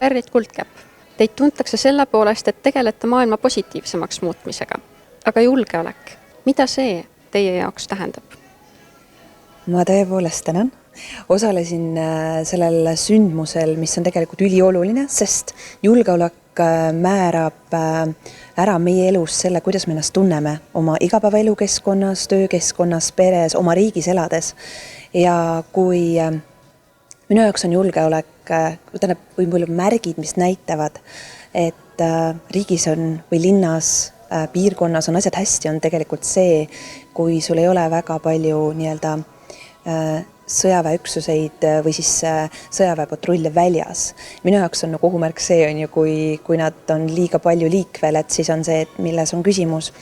Pärit Kuldkepp. Teid tuntakse selle poolest, et tegelete maailma positiivsemaks muutmisega. Aga julgeolek, mida see teie jaoks tähendab? Ma tõepoolest tänan. Osalesin sellel sündmusel, mis on tegelikult ülioluline, sest julgeolek määrab ära meie elus selle, kuidas me ennast tunneme oma igapäevaelukeskkonnas, töökeskkonnas, peres, oma riigis elades. Ja kui minu jaoks on julgeolek, võib-olla märgid, mis näitavad, et riigis on või linnas, piirkonnas on asjad hästi, on tegelikult see, kui sul ei ole väga palju sõjaväeüksuseid või siis sõjaväepatrulle väljas. Minu jaoks on ohumärk see, kui nad on liiga palju liikvel, et siis on see, et milles on küsimus.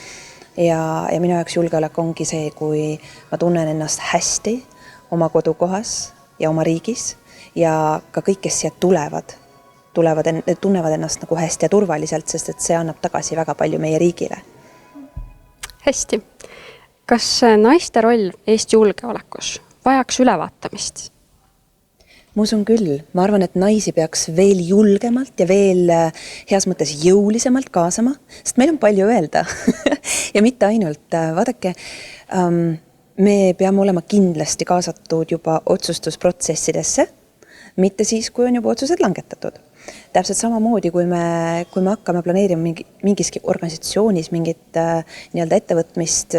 Ja minu jaoks julgeolek ongi see, kui ma tunnen ennast hästi oma kodukohas ja oma riigis ja ka kõik, kes siia tunnevad ennast nagu hästi ja turvaliselt, sest et see annab tagasi väga palju meie riigile. Hästi. Kas naiste roll Eesti julgeolekus vajaks ülevaatamist? Ma usun küll. Ma arvan, et naisi peaks veel julgemalt ja veel heas mõttes jõulisemalt kaasama, sest meil on palju öelda. Ja mitte ainult. Vaadake, me peame olema kindlasti kaasatud juba otsustusprotsessidesse, mitte siis, kui on juba otsused langetatud. Täpselt samamoodi, kui me hakkame planeerima mingiski organisatsioonis mingit ettevõtmist,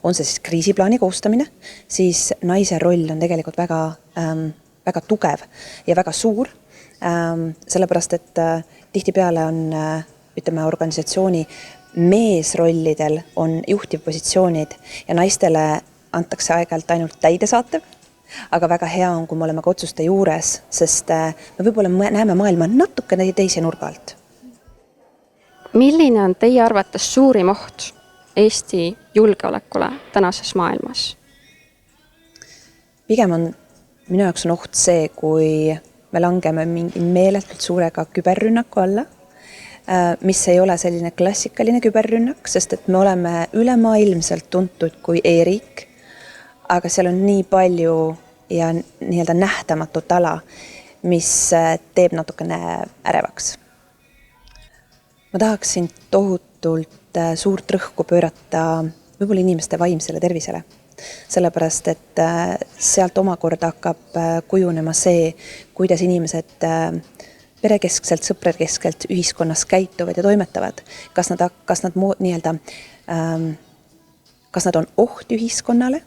on see siis kriisiplaani koostamine, siis naise roll on tegelikult väga tugev ja väga suur, sellepärast, et tihtipeale on, organisatsiooni meesrollidel on juhtivpositsioonid ja naistele antakse aeg-ajalt ainult täidesaatev, aga väga hea on, kui me oleme ka otsuste juures, sest me võib-olla näeme maailma natuke teise nurga alt. Milline on teie arvates suurim oht Eesti julgeolekule tänases maailmas? Pigem on, minu jaoks on oht see, kui me langeme mingi meeletult suurega küberrünnaku alla, mis ei ole selline klassikaline küberrünnak, sest et me oleme ülemaailmselt tuntud kui e-riik, aga seal on nii palju ja nähtamatut ala, mis teeb natukene ärevaks. Ma tahaksin tohutult suurt rõhku pöörata võib-olla inimeste vaimsele tervisele, sellepärast, et sealt omakorda hakkab kujunema see, kuidas inimesed perekeskselt, sõprekeskselt ühiskonnas käituvad ja toimetavad. Kas nad on oht ühiskonnale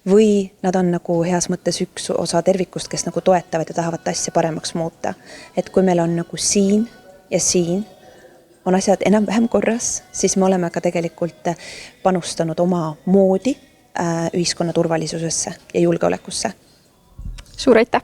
või nad on nagu heas mõttes üks osa tervikust, kes nagu toetavad ja tahavad asja paremaks muuta. Et kui meil on nagu siin ja siin on asjad enam-vähem korras, siis me oleme ka tegelikult panustanud oma moodi ühiskonna turvalisusesse ja julgeolekusse. Suur aitäh!